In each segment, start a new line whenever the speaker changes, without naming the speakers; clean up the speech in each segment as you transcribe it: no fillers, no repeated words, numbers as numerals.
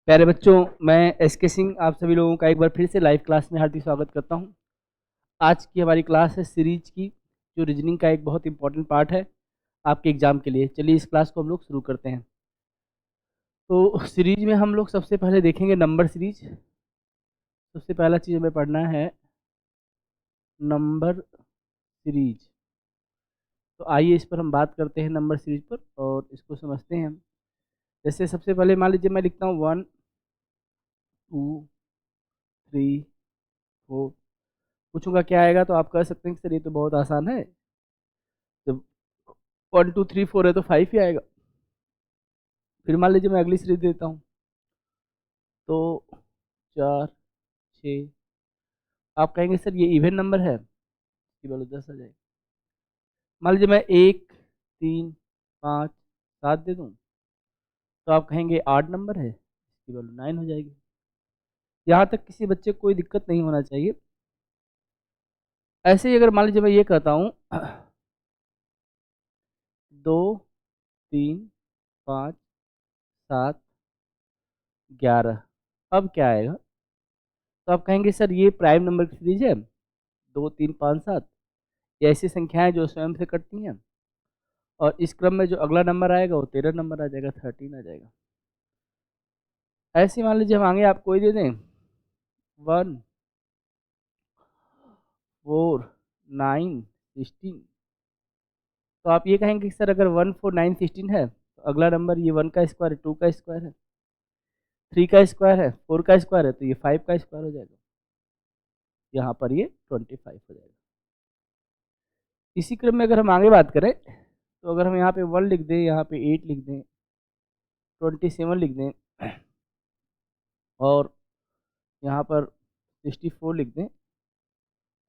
प्यारे बच्चों, मैं एसके सिंह आप सभी लोगों का एक बार फिर से लाइव क्लास में हार्दिक स्वागत करता हूं। आज की हमारी क्लास है सीरीज की, जो रीजनिंग का एक बहुत इंपॉर्टेंट पार्ट है आपके एग्जाम के लिए। चलिए इस क्लास को हम लोग शुरू करते हैं। तो सीरीज में हम लोग सबसे पहले देखेंगे नंबर सीरीज। सबसे पहला चीज़ हमें पढ़ना है नंबर सीरीज। तो आइए इस पर हम बात करते हैं, नंबर सीरीज पर, और इसको समझते हैं हम। जैसे सबसे पहले मान लीजिए मैं लिखता हूँ 1 2 3 4। पूछूंगा क्या आएगा, तो आप कह सकते हैं कि सर ये तो बहुत आसान है, जब 1 2 3 4 है तो 5 ही आएगा। फिर मान लीजिए मैं अगली सीरीज देता हूँ, तो 4 6। आप कहेंगे सर ये इवन नंबर है, इसकी वैल्यू 10 आ जाएगी। मान लीजिए मैं 1 3 5 7 दे दूँ, तो आप कहेंगे आड नंबर है, इसकी वैल्यू 9 हो जाएगी। यहाँ तक किसी बच्चे को कोई दिक्कत नहीं होना चाहिए। ऐसे ही अगर मान लीजिए मैं ये कहता हूँ 2 3 5 7 11, अब क्या आएगा? तो आप कहेंगे सर ये प्राइम नंबर की सीरीज है, 2 3 5 7। ये ऐसी संख्याएं जो स्वयं से कटती हैं, और इस क्रम में जो अगला नंबर आएगा वो 13 नंबर आ जाएगा, 13 आ जाएगा। ऐसे मान लीजिए हम आगे आपको ही दे दें 1 4 9 16। तो आप ये कहेंगे कि सर अगर 1 4 9 16 है, तो अगला नंबर ये 1 का स्क्वायर है, 2 का स्क्वायर है, 3 का स्क्वायर है, 4 का स्क्वायर है, तो ये 5 का स्क्वायर हो जाएगा। यहाँ पर ये 25 हो जाएगा। इसी क्रम में अगर हम आगे बात करें, तो अगर हम यहाँ पे 1 लिख दें, यहाँ पे 8 लिख दें, 27 लिख दें, और यहाँ पर 64 लिख दें,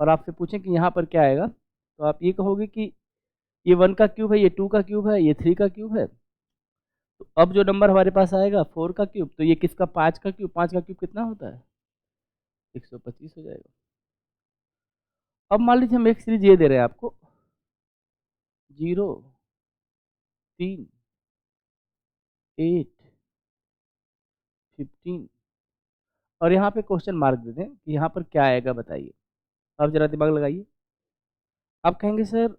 और आपसे पूछें कि यहाँ पर क्या आएगा, तो आप ये कहोगे कि ये 1 का क्यूब है, ये 2 का क्यूब है, ये 3 का क्यूब है। तो अब जो नंबर हमारे पास आएगा 4 का क्यूब, तो ये किसका 5 का क्यूब, 5 का क्यूब कितना होता है? 125 हो जाएगा। अब मान लीजिए हम एक सीरीज ये दे रहे हैं आपको 0 3 8 15, और यहाँ पे क्वेश्चन मार्क दे दें कि यहाँ पर क्या आएगा, बताइए। अब जरा दिमाग लगाइए। आप कहेंगे सर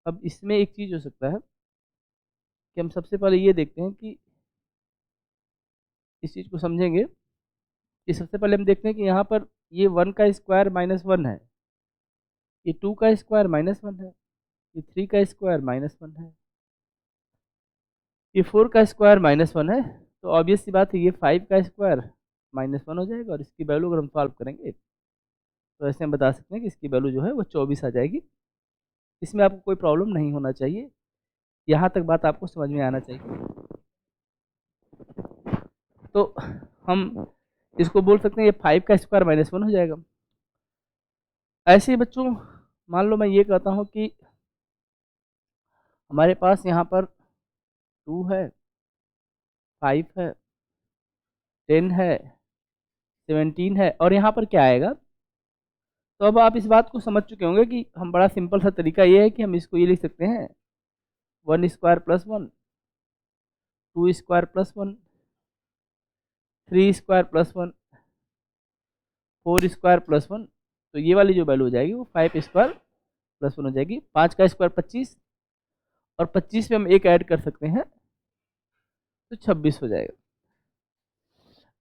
अब इसमें एक चीज़ हो सकता है कि हम सबसे पहले ये देखते हैं कि इस चीज़ को समझेंगे कि सबसे पहले हम देखते हैं कि यहाँ पर ये 1 का स्क्वायर -1 है, ये 2 का स्क्वायर -1 है, ये 3 का स्क्वायर -1 है, ये 4 का स्क्वायर -1 है। तो ऑब्वियस सी बात है ये 5 का स्क्वायर -1 हो जाएगा, और इसकी वैल्यू अगर हम सॉल्व करेंगे तो ऐसे हम बता सकते हैं कि इसकी वैल्यू जो है वो 24 आ जाएगी। इसमें आपको कोई प्रॉब्लम नहीं होना चाहिए, यहाँ तक बात आपको समझ में आना चाहिए। तो हम इसको बोल सकते हैं ये 5 का स्क्वायर -1 हो जाएगा। ऐसे ही बच्चों, मान लो मैं ये कहता हूँ कि हमारे पास यहाँ पर 2 है, 5 है, 10 है, 17 है, और यहाँ पर क्या आएगा? तो अब आप इस बात को समझ चुके होंगे कि हम बड़ा सिंपल सा तरीका ये है कि हम इसको ये लिख सकते हैं 1 स्क्वायर +1, 2 स्क्वायर +1, 3 स्क्वायर +1, 4 स्क्वायर +1। तो ये वाली जो वैल्यू हो जाएगी वो 5 स्क्वायर +1 हो जाएगी। 5 का स्क्वायर 25, और 25 में हम एक ऐड कर सकते हैं, तो 26 हो जाएगा।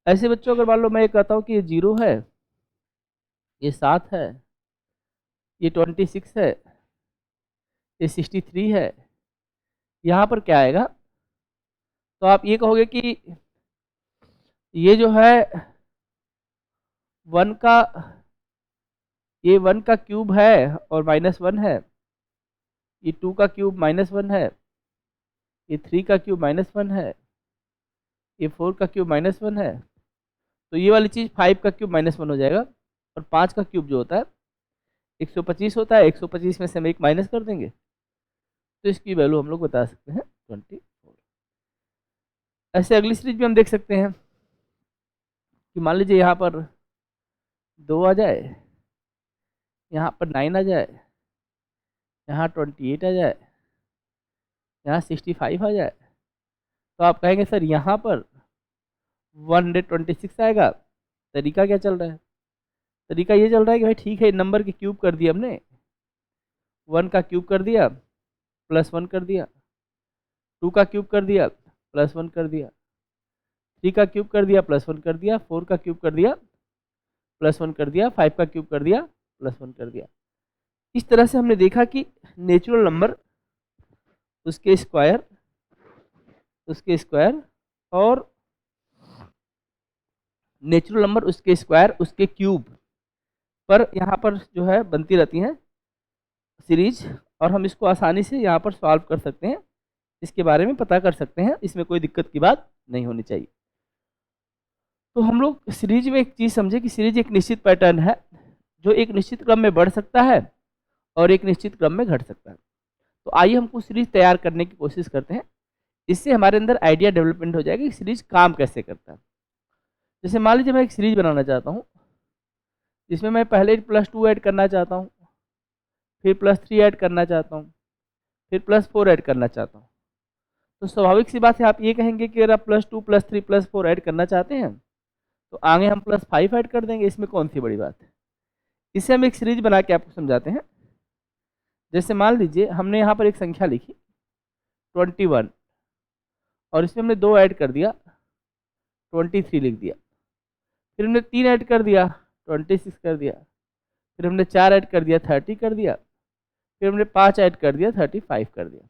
ऐसे बच्चों अगर मान लो मैं ये कहता हूँ कि ये 0 है, ये 7 है, ये 26 है, ये 63 है, यहाँ पर क्या आएगा? तो आप ये कहोगे कि ये जो है 1 का, ये 1 का क्यूब है और -1 है, ये 2 का क्यूब -1 है, ये 3 का क्यूब -1 है, ये 4 का क्यूब -1 है। तो ये वाली चीज़ 5 का क्यूब -1 हो जाएगा, और 5 का क्यूब जो होता है 125 होता है, 125 में से हम एक माइनस कर देंगे, तो इसकी वैल्यू हम लोग बता सकते हैं 24। ऐसे अगली सीरीज भी हम देख सकते हैं कि मान लीजिए यहाँ पर 2 आ जाए, यहाँ पर 9 आ जाए, यहाँ 28 आ जाए, यहाँ 65 आ जाए। तो आप कहेंगे सर यहाँ पर 126 आएगा। तरीका क्या चल रहा है? तरीका ये चल रहा है कि भाई ठीक है, नंबर के क्यूब कर दिया हमने, 1 का क्यूब कर दिया प्लस 1 कर दिया, 2 का क्यूब कर दिया प्लस 1 कर दिया, 3 का क्यूब कर दिया प्लस 1 कर दिया, 4 का क्यूब कर दिया प्लस 1 कर दिया, 5 का क्यूब कर दिया प्लस 1 कर दिया। इस तरह से हमने देखा कि नेचुरल नंबर, उसके स्क्वायर और नेचुरल नंबर, उसके स्क्वायर, उसके क्यूब पर यहाँ पर जो है बनती रहती हैं सीरीज, और हम इसको आसानी से यहाँ पर सॉल्व कर सकते हैं, इसके बारे में पता कर सकते हैं, इसमें कोई दिक्कत की बात नहीं होनी चाहिए। तो हम लोग सीरीज में एक चीज़ समझे कि सीरीज एक निश्चित पैटर्न है जो एक निश्चित क्रम में बढ़ सकता है और एक निश्चित क्रम में घट सकता है। तो आइए हम कुछ सीरीज तैयार करने की कोशिश करते हैं, इससे हमारे अंदर आइडिया डेवलपमेंट हो जाएगा कि सीरीज काम कैसे करता है। जैसे मान लीजिए मैं एक सीरीज बनाना चाहता हूँ जिसमें मैं पहले +2 ऐड करना चाहता हूँ, फिर +3 ऐड करना चाहता हूँ, फिर +4 ऐड करना चाहता हूँ। तो स्वाभाविक सी बात है, आप ये कहेंगे कि अगर आप +2 +3 +4 ऐड करना चाहते हैं तो आगे हम +5 ऐड कर देंगे, इसमें कौन सी बड़ी बात है। इसे हम एक सीरीज बना के आपको समझाते हैं। जैसे मान लीजिए हमने यहाँ पर एक संख्या लिखी 21 और इसमें हमने 2 ऐड कर दिया 23 लिख दिया, फिर हमने 3 ऐड कर दिया 26 कर दिया, फिर हमने 4 ऐड कर दिया 30 कर दिया, फिर हमने 5 ऐड कर दिया 35 कर दिया,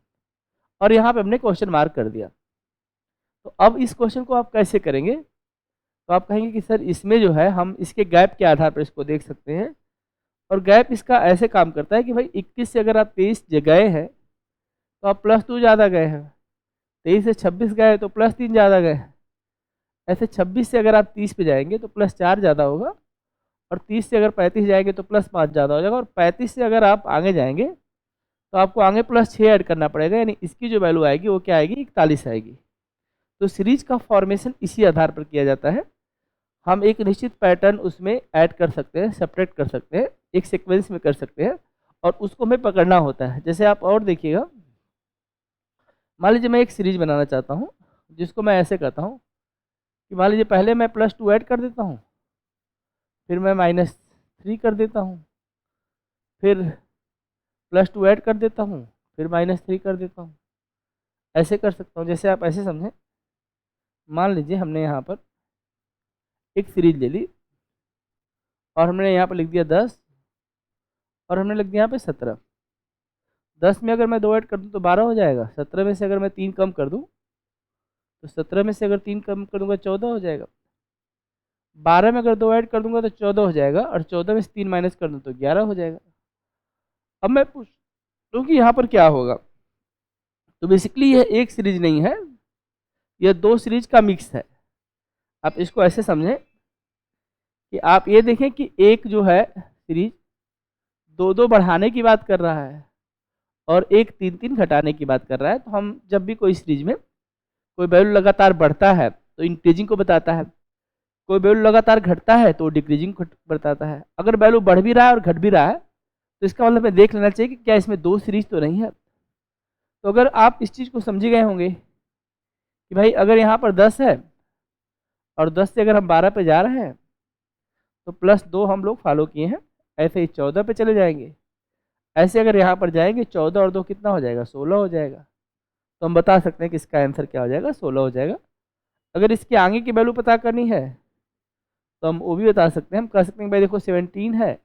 और यहाँ पे हमने क्वेश्चन मार्क कर दिया। तो अब इस क्वेश्चन को आप कैसे करेंगे? तो आप कहेंगे कि सर इसमें जो है हम इसके गैप के आधार पर इसको देख सकते हैं, और गैप इसका ऐसे काम करता है कि भाई 21 से अगर आप 23 गए हैं तो आप +2 ज़्यादा गए हैं, 23 से 26 गए तो +3 ज़्यादा गए हैं, ऐसे 26 से अगर आप 30 पे जाएंगे तो +4 ज़्यादा होगा, और 30 से अगर 35 जाएंगे तो +5 ज़्यादा हो जाएगा, और 35 से अगर आप आगे जाएंगे तो आपको आगे +6 ऐड करना पड़ेगा, यानी इसकी जो वैल्यू आएगी वो क्या आएगी? 41 आएगी। तो सीरीज का फॉर्मेशन इसी आधार पर किया जाता है। हम एक निश्चित पैटर्न उसमें ऐड कर सकते हैं, सेपरेट कर सकते हैं, एक सीक्वेंस में कर सकते हैं, और उसको हमें पकड़ना होता है। जैसे आप और देखिएगा, मान लीजिए मैं एक सीरीज बनाना चाहता हूँ जिसको मैं ऐसे करता हूँ कि मान लीजिए पहले मैं +2 ऐड कर देता हूँ, फिर मैं -3 कर देता हूँ, फिर +2 ऐड कर देता हूँ, फिर -3 कर देता हूँ, ऐसे कर सकता हूँ। जैसे आप ऐसे समझें, मान लीजिए हमने यहाँ पर एक सीरीज ले ली और हमने यहाँ पर लिख दिया 10 और हमने लिख दिया यहाँ पे 17। 10 में अगर मैं 2 ऐड कर दूँ तो 12 हो जाएगा, 17 में से अगर मैं 3 कम कर दूँ तो 17 में से अगर 3 कम कर दूँगा 14 हो जाएगा, 12 में अगर 2 ऐड कर दूँगा तो 14 हो जाएगा, और 14 में से 3 माइनस कर दूँ तो 11 हो जाएगा। अब मैं पूछूँ कि यहाँ पर क्या होगा? तो बेसिकली यह एक सीरीज नहीं है, यह 2 सीरीज का मिक्स है। आप इसको ऐसे समझें कि आप ये देखें कि एक जो है सीरीज 2-2 बढ़ाने की बात कर रहा है और एक 3-3 घटाने की बात कर रहा है। तो हम जब भी कोई सीरीज में कोई वैल्यू लगातार बढ़ता है तो इंक्रीजिंग को बताता है, कोई वैल्यू लगातार घटता है तो डिक्रीजिंग को बताता है। अगर वैल्यू बढ़ भी रहा है और घट भी रहा है तो इसका मतलब हमें देख लेना चाहिए कि क्या इसमें 2 सीरीज तो नहीं है। तो अगर आप इस चीज़ को समझ गए होंगे कि भाई अगर यहाँ पर 10 है और 10 से अगर हम 12 पे जा रहे हैं तो +2 हम लोग फॉलो किए हैं, ऐसे ही 14 पे चले जाएंगे, ऐसे अगर यहाँ पर जाएंगे 14 और 2 कितना हो जाएगा? 16 हो जाएगा। तो हम बता सकते हैं कि इसका आंसर क्या हो जाएगा? 16 हो जाएगा। अगर इसके आगे की वैल्यू पता करनी है तो हम वो भी बता सकते हैं, हम कह सकते हैं भाई देखो 17 है,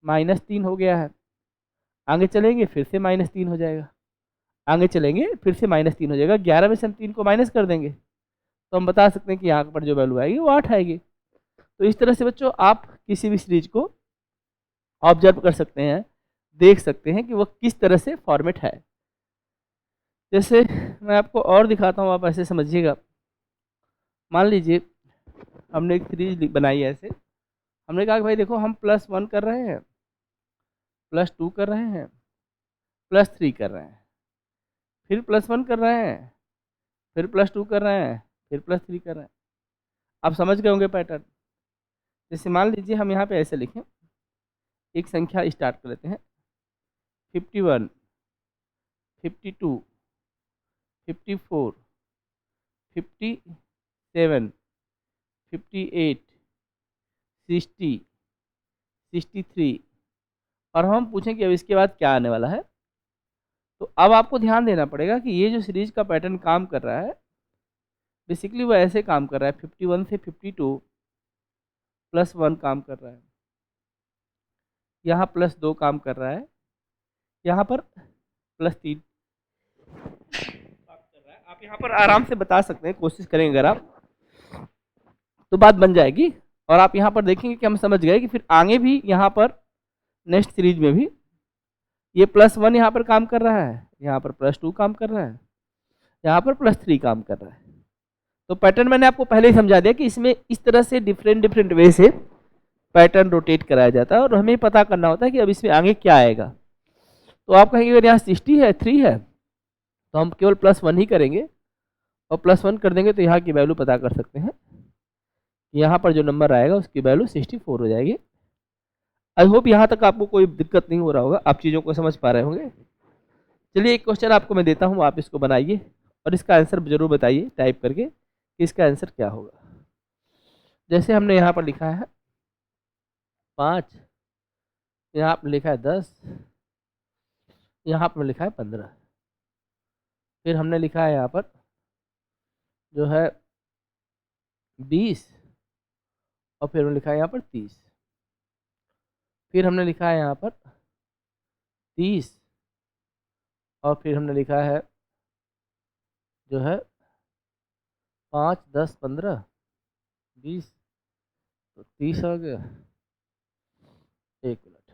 -3 हो गया है, आगे चलेंगे फिर से -3 हो जाएगा, आगे चलेंगे फिर से -3 हो जाएगा, 11 में से हम 3 को माइनस कर देंगे तो हम बता सकते हैं कि यहाँ पर जो वैल्यू आएगी वो 8 आएगी। तो इस तरह से बच्चों आप किसी भी सीरीज को ऑब्जर्व कर सकते हैं, देख सकते हैं कि वो किस तरह से फॉर्मेट है। जैसे मैं आपको और दिखाता हूँ, आप ऐसे समझिएगा। मान लीजिए हमने एक सीरीज बनाई है ऐसे, हमने कहा कि भाई देखो हम +1 कर रहे हैं, +2 कर रहे हैं, +3 कर रहे हैं, फिर +1 कर रहे हैं, फिर +2 कर रहे हैं, फिर +3 कर रहे हैं। आप समझ गए होंगे पैटर्न। जैसे मान लीजिए हम यहाँ पे ऐसे लिखें, एक संख्या स्टार्ट कर लेते हैं 51, 52, 54, 57, 58, 60, 63 और हम पूछें कि अब इसके बाद क्या आने वाला है। तो अब आपको ध्यान देना पड़ेगा कि ये जो सीरीज का पैटर्न काम कर रहा है बेसिकली वो ऐसे काम कर रहा है, 51 से 52 +1 काम कर रहा है, यहाँ +2 काम कर रहा है, यहाँ पर +3 काम कर रहा है। आप यहाँ पर आराम से बता सकते हैं, कोशिश करेंगे अगर आप तो बात बन जाएगी। और आप यहाँ पर देखेंगे कि हम समझ गए कि फिर आगे भी यहाँ पर नेक्स्ट सीरीज में भी ये +1 यहाँ पर काम कर रहा है, यहाँ पर +2 काम कर रहा है, यहाँ पर +3 काम कर रहा है। तो पैटर्न मैंने आपको पहले ही समझा दिया कि इसमें इस तरह से डिफरेंट वे से पैटर्न रोटेट कराया जाता है और हमें पता करना होता है कि अब इसमें आगे क्या आएगा। तो आप कहेंगे अगर यहाँ 60 है, 3 है तो हम केवल +1 ही करेंगे और +1 कर देंगे तो यहाँ की वैल्यू पता कर सकते हैं। यहाँ पर जो नंबर आएगा उसकी वैल्यू 64 हो जाएगी। आई होप यहाँ तक आपको कोई दिक्कत नहीं हो रहा होगा, आप चीज़ों को समझ पा रहे होंगे। चलिए एक क्वेश्चन आपको मैं देता हूँ, आप इसको बनाइए और इसका आंसर जरूर बताइए टाइप करके कि इसका आंसर क्या होगा। जैसे हमने यहाँ पर लिखा है 5, यहाँ पर लिखा है 10, यहाँ पर लिखा है 15, फिर हमने लिखा है यहाँ पर जो है 20 और फिर हमने लिखा है यहाँ पर 30, फिर हमने लिखा है यहाँ पर 30 और फिर हमने लिखा है जो है 5, 10, 15, 20 तो 30 हो गया। एक मिनट,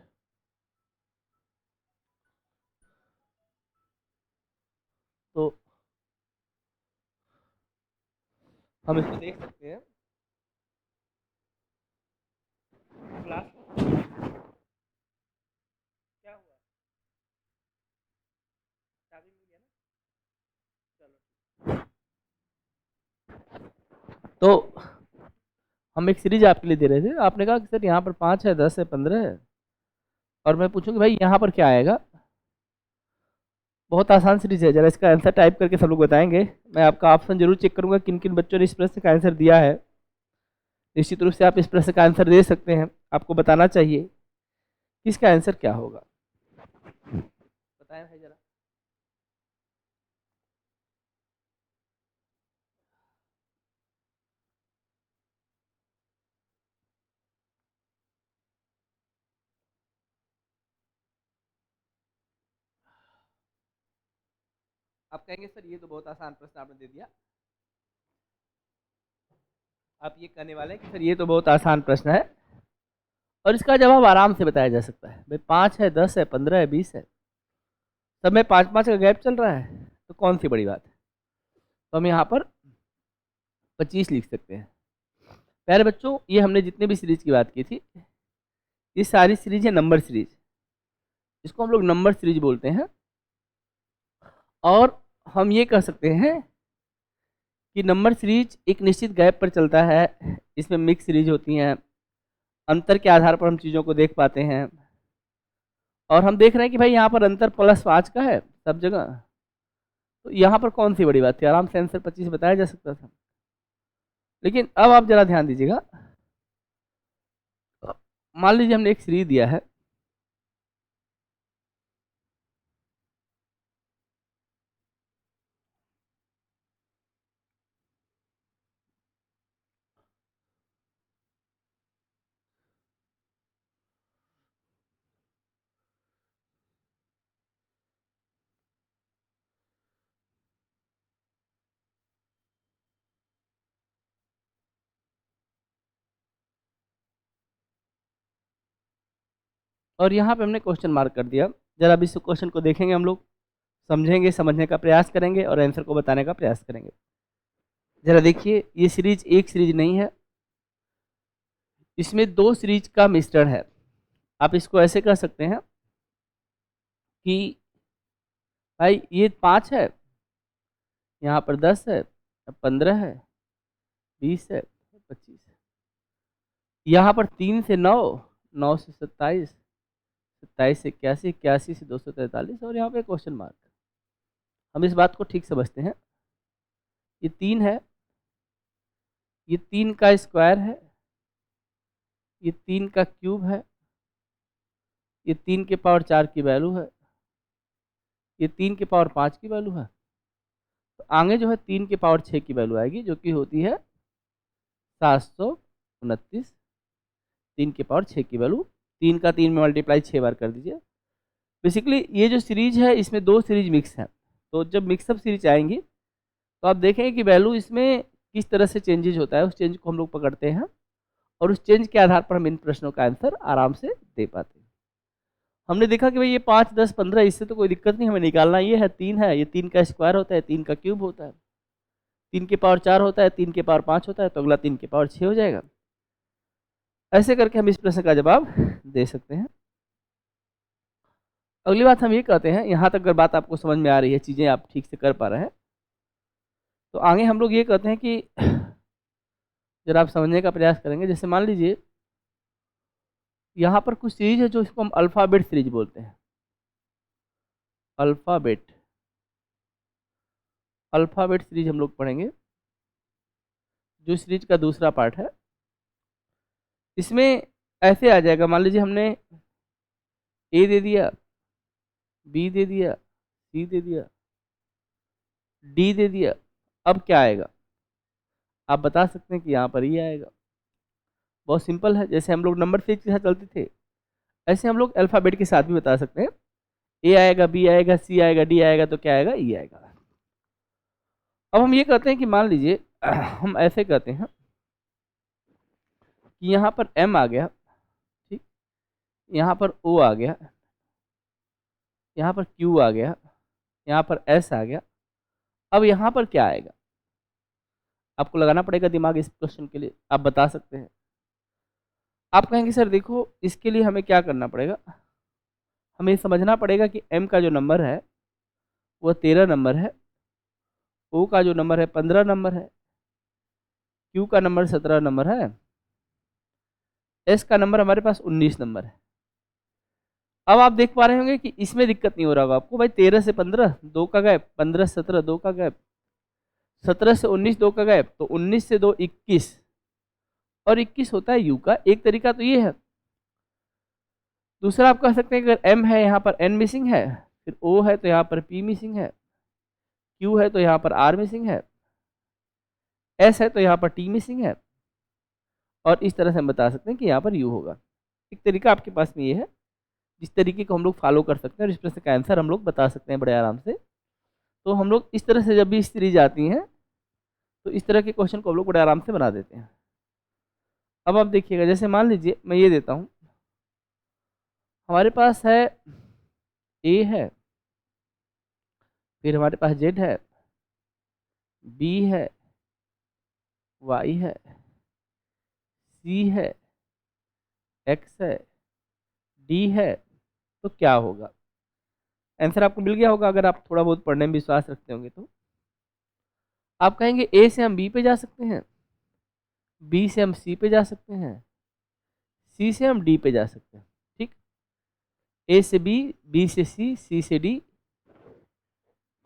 तो हम इसको देख सकते हैं क्लास क्या हुआ, चाबी मिल गया ना, चलो। तो हम एक सीरीज आपके लिए दे रहे थे, आपने कहा कि सर यहाँ पर 5 है, 10 है, 15 है और मैं पूछूं कि भाई यहाँ पर क्या आएगा। बहुत आसान सीरीज है, जरा इसका आंसर टाइप करके सब लोग बताएंगे। मैं आपका ऑप्शन जरूर चेक करूंगा किन किन बच्चों ने इस प्रश्न का आंसर दिया है। निश्चित रूप से आप इस प्रश्न का आंसर दे सकते हैं, आपको बताना चाहिए कि इसका आंसर क्या होगा। बताएं भाई जरा। आप कहेंगे सर ये तो बहुत आसान प्रश्न आपने दे दिया, आप ये कहने वाले हैं कि सर ये तो बहुत आसान प्रश्न है और इसका जवाब आराम से बताया जा सकता है। भाई 5 है, 10 है, 15 है, 20 है, सब में 5-5 का गैप चल रहा है, तो कौन सी बड़ी बात है। तो हम यहाँ पर 25 लिख सकते हैं। प्यारे बच्चों, ये हमने जितने भी सीरीज की बात की थी ये सारी सीरीज है नंबर सीरीज, इसको हम लोग नंबर सीरीज बोलते हैं। और हम ये कह सकते हैं कि नंबर सीरीज एक निश्चित गैप पर चलता है, इसमें मिक्स सीरीज होती हैं, अंतर के आधार पर हम चीज़ों को देख पाते हैं। और हम देख रहे हैं कि भाई यहाँ पर अंतर +5 का है सब जगह, तो यहाँ पर कौन सी बड़ी बात थी, आराम से आंसर 25 बताया जा सकता था। लेकिन अब आप जरा ध्यान दीजिएगा, मान लीजिए हमने एक सीरीज दिया है, और यहाँ पे हमने क्वेश्चन मार्क कर दिया। जरा अब इस क्वेश्चन को देखेंगे हम लोग, समझेंगे, समझने का प्रयास करेंगे और आंसर को बताने का प्रयास करेंगे। जरा देखिए, ये सीरीज एक सीरीज नहीं है, इसमें 2 सीरीज का मिश्रण है। आप इसको ऐसे कह सकते हैं कि भाई ये 5 है, यहाँ पर 10 है, 15 है, 20 है, 25 है, यहाँ पर 3 से 9, 9 से 27, 27 से 81, 81 से 243 और यहाँ पे क्वेश्चन मार्क। हम इस बात को ठीक समझते हैं, ये 3 है, ये 3 का स्क्वायर है, ये 3 का क्यूब है, ये 3 के पावर 4 की वैल्यू है, ये 3 के पावर 5 की वैल्यू है। तो आगे जो है 3 के पावर 6 की वैल्यू आएगी, जो कि होती है 729। 3 के पावर 6 की वैल्यू, 3 का 3 में मल्टीप्लाई 6 बार कर दीजिए। बेसिकली ये जो सीरीज है इसमें 2 सीरीज मिक्स हैं, तो जब मिक्सअप सीरीज आएंगी तो आप देखेंगे कि वैल्यू इसमें किस तरह से चेंजेज होता है, उस चेंज को हम लोग पकड़ते हैं और उस चेंज के आधार पर हम इन प्रश्नों का आंसर आराम से दे पाते हैं। हमने देखा कि भाई ये 5, 10, 15 इससे तो कोई दिक्कत नहीं हमें निकालना, ये है 3 है, ये 3 का स्क्वायर होता है, 3 का क्यूब होता है, 3 के पावर 4 होता है, 3 के पावर 5 होता है, तो अगला 3 के पावर 6 हो जाएगा। ऐसे करके हम इस प्रश्न का जवाब दे सकते हैं। अगली बात हम ये कहते हैं, यहाँ तक अगर बात आपको समझ में आ रही है, चीज़ें आप ठीक से कर पा रहे हैं, तो आगे हम लोग ये कहते हैं कि जरा आप समझने का प्रयास करेंगे। जैसे मान लीजिए यहाँ पर कुछ सीरीज है जो इसको हम अल्फ़ाबेट सीरीज बोलते हैं। अल्फ़ाबेट सीरीज हम लोग पढ़ेंगे, जो सीरीज का दूसरा पार्ट है। इसमें ऐसे आ जाएगा, मान लीजिए हमने ए दे दिया, बी दे दिया, सी दे दिया, डी दे दिया। अब क्या आएगा आप बता सकते हैं कि यहाँ पर ही आएगा। बहुत सिंपल है, जैसे हम लोग नंबर सीरीज के साथ चलते थे ऐसे हम लोग अल्फ़ाबेट के साथ भी बता सकते हैं। ए आएगा, बी आएगा, सी आएगा, डी आएगा, तो क्या आएगा, ई आएगा। अब हम ये कहते हैं कि मान लीजिए हम ऐसे कहते हैं कि यहाँ पर एम आ गया, ठीक, यहाँ पर ओ आ गया, यहाँ पर क्यू आ गया, यहाँ पर एस आ गया। अब यहाँ पर क्या आएगा आपको लगाना पड़ेगा दिमाग इस क्वेश्चन के लिए, आप बता सकते हैं। आप कहेंगे सर देखो इसके लिए हमें क्या करना पड़ेगा, हमें समझना पड़ेगा कि एम का जो नंबर है वो 13 नंबर है, ओ का जो नंबर है 15 नंबर है, क्यू का नंबर 17 नंबर है, एस का नंबर हमारे पास 19 नंबर है। अब आप देख पा रहे होंगे कि इसमें दिक्कत नहीं हो रहा होगा आपको, भाई 13 से 15 2 का गैप, 15 से 17 2 का गैप, 17 से 19 2 का गैप, तो 19 से 2 21, और 21 होता है यू का। एक तरीका तो ये है। दूसरा आप कह सकते हैं अगर एम है यहाँ पर एन मिसिंग है, फिर ओ है तो यहाँ पर पी मिसिंग है, क्यू है तो यहाँ पर आर मिसिंग है, एस है तो यहाँ पर टी मिसिंग है, और इस तरह से हम बता सकते हैं कि यहाँ पर यू होगा। एक तरीका आपके पास में ये है जिस तरीके को हम लोग फॉलो कर सकते हैं और इस प्रश्न का आंसर हम लोग बता सकते हैं बड़े आराम से। तो हम लोग इस तरह से जब भी इस सीरीज आती हैं तो इस तरह के क्वेश्चन को हम लोग बड़े आराम से बना देते हैं। अब आप देखिएगा, जैसे मान लीजिए मैं ये देता हूँ, हमारे पास है ए है, फिर हमारे पास जेड है, बी है, वाई है, सी है, एक्स है, डी है, तो क्या होगा। आंसर आपको मिल गया होगा अगर आप थोड़ा बहुत पढ़ने में विश्वास रखते होंगे तो। आप कहेंगे ए से हम बी पे जा सकते हैं, बी से हम सी पे जा सकते हैं, सी से हम डी पे जा सकते हैं, ठीक। ए से बी, बी से सी से डी,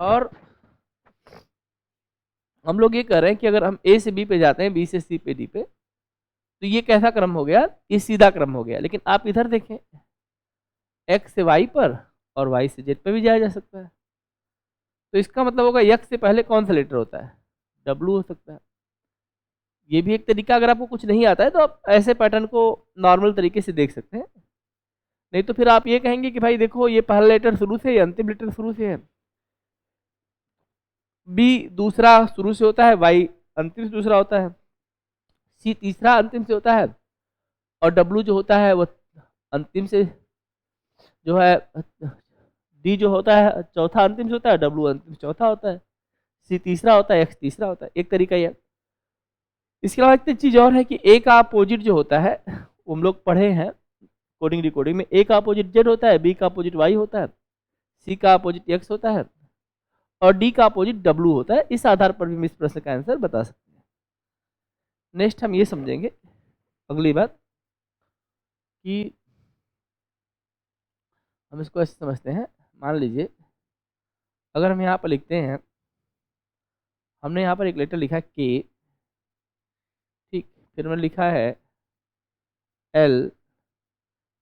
और हम लोग ये कह रहे हैं कि अगर हम ए से बी पे जाते हैं, बी से सी पे, डी पे, तो ये कैसा क्रम हो गया, ये सीधा क्रम हो गया। लेकिन आप इधर देखें, एक्स से वाई पर और वाई से जेड पे भी जाया जा सकता है, तो इसका मतलब होगा एक्स से पहले कौन सा लेटर होता है, डब्लू हो सकता है। ये भी एक तरीका, अगर आपको कुछ नहीं आता है तो आप ऐसे पैटर्न को नॉर्मल तरीके से देख सकते हैं। नहीं तो फिर आप ये कहेंगे कि भाई देखो ये पहला लेटर शुरू से, अंतिम लेटर शुरू से है, बी दूसरा शुरू से होता है, वाई अंतिम से दूसरा होता है, सी तीसरा अंतिम से होता है, और डब्लू जो होता है वो अंतिम से जो है, डी जो होता है चौथा अंतिम से होता है, डब्लू अंतिम से चौथा होता है, सी तीसरा होता है, एक्स तीसरा होता है। एक तरीका यह। इसके अलावा एक चीज़ और है कि ए का अपोजिट जो होता है वो हम लोग पढ़े हैं कोडिंग रिकॉर्डिंग में, ए का अपोजिट जेड होता है, बी का अपोजिट वाई होता है, सी का अपोजिट एक्स होता है, और डी का अपोजिट डब्लू होता है। इस आधार पर भी हम इस प्रश्न का आंसर बता सकते हैं। नेक्स्ट हम ये समझेंगे अगली बात कि हम इसको ऐसे समझते हैं, मान लीजिए अगर हम यहाँ पर लिखते हैं, हमने यहाँ पर एक लेटर लिखा है के, फिर मैंने लिखा है L,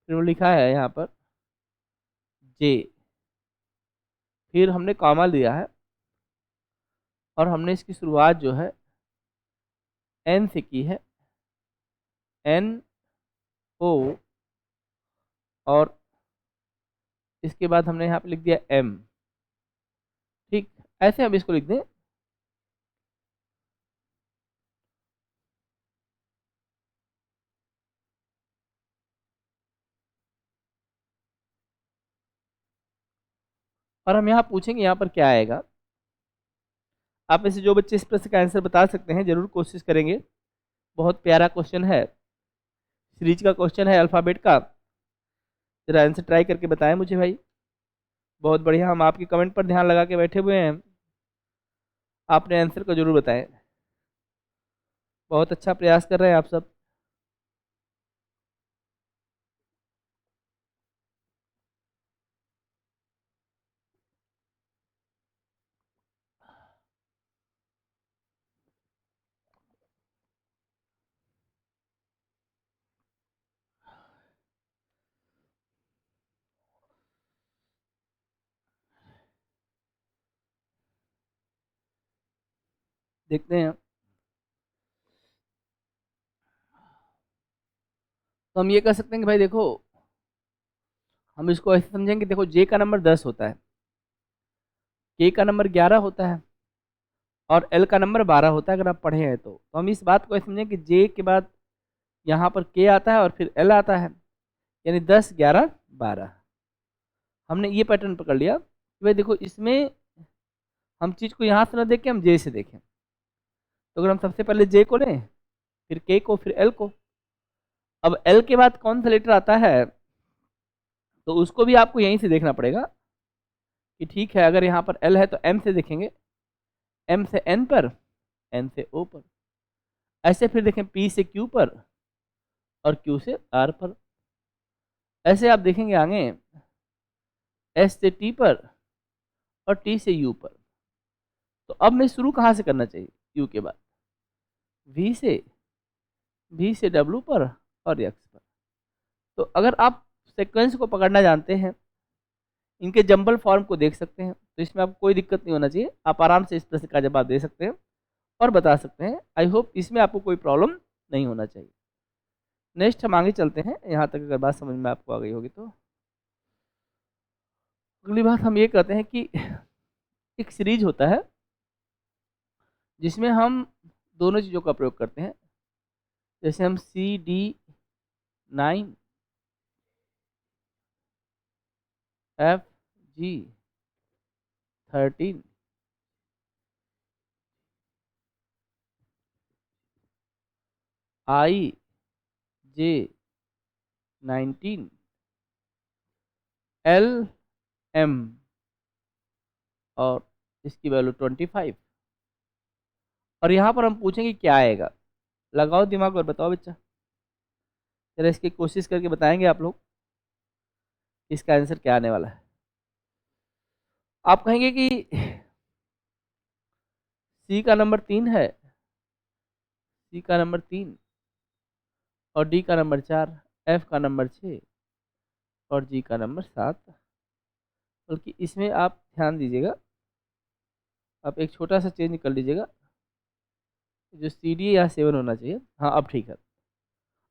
फिर मैंने लिखा है यहाँ पर J, फिर हमने कॉमा लिया है और हमने इसकी शुरुआत जो है N से की है, NO, और इसके बाद हमने यहाँ पे लिख दिया M। ठीक, ऐसे हम इसको लिख दें। और हम यहाँ पूछेंगे यहाँ पर क्या आएगा। आप में से जो बच्चे इस प्रश्न का आंसर बता सकते हैं जरूर कोशिश करेंगे। बहुत प्यारा क्वेश्चन है, सीरीज का क्वेश्चन है अल्फ़ाबेट का। जरा आंसर ट्राई करके बताएं मुझे भाई। बहुत बढ़िया, हम आपके कमेंट पर ध्यान लगा के बैठे हुए हैं। आपने आंसर को जरूर बताएं। बहुत अच्छा प्रयास कर रहे हैं आप सब। देखते हैं। तो हम ये कह सकते हैं कि भाई देखो, हम इसको ऐसे समझेंगे, देखो जे का नंबर 10 होता है, के का नंबर 11 होता है और एल का नंबर 12 होता है अगर आप पढ़े हैं तो हम इस बात को ऐसे समझें कि जे के बाद यहाँ पर के आता है और फिर एल आता है, यानी 10 11 12। हमने ये पैटर्न पकड़ लिया कि भाई देखो इसमें हम चीज़ को यहाँ से ना देखें, हम जे से देखें। तो अगर हम सबसे पहले जे को लें, फिर के को, फिर एल को, अब एल के बाद कौन सा लेटर आता है तो उसको भी आपको यहीं से देखना पड़ेगा कि ठीक है, अगर यहाँ पर एल है तो एम से देखेंगे, एम से एन पर, एन से ओ पर, ऐसे फिर देखें पी से क्यू पर और क्यू से आर पर, ऐसे आप देखेंगे आगे एस से टी पर और टी से यू पर। तो अब मैं शुरू कहाँ से करना चाहिए, यू के बाद वी से डब्ल्यू पर और एक्स पर। तो अगर आप सीक्वेंस को पकड़ना जानते हैं, इनके जंबल फॉर्म को देख सकते हैं, तो इसमें आपको कोई दिक्कत नहीं होना चाहिए। आप आराम से इस प्रश्न का जवाब दे सकते हैं और बता सकते हैं। आई होप इसमें आपको कोई प्रॉब्लम नहीं होना चाहिए। नेक्स्ट हम आगे चलते हैं, यहाँ तक अगर बात समझ में आपको आ गई होगी तो। अगली बात हम ये कहते हैं कि एक सीरीज होता है जिसमें हम दोनों चीज़ों का प्रयोग करते हैं। जैसे हम CD9 FG13 IJ19 LM और इसकी वैल्यू 25। और यहाँ पर हम पूछेंगे क्या आएगा। लगाओ दिमाग और बताओ बच्चा, जरा इसकी कोशिश करके बताएंगे आप लोग इसका आंसर क्या आने वाला है। आप कहेंगे कि सी का नंबर 3 है, सी का नंबर 3 और डी का नंबर 4, एफ का नंबर 6 और जी का नंबर 7। बल्कि इसमें आप ध्यान दीजिएगा, आप एक छोटा सा चेंज कर लीजिएगा, जो सी डी या 7 होना चाहिए। हाँ अब ठीक है।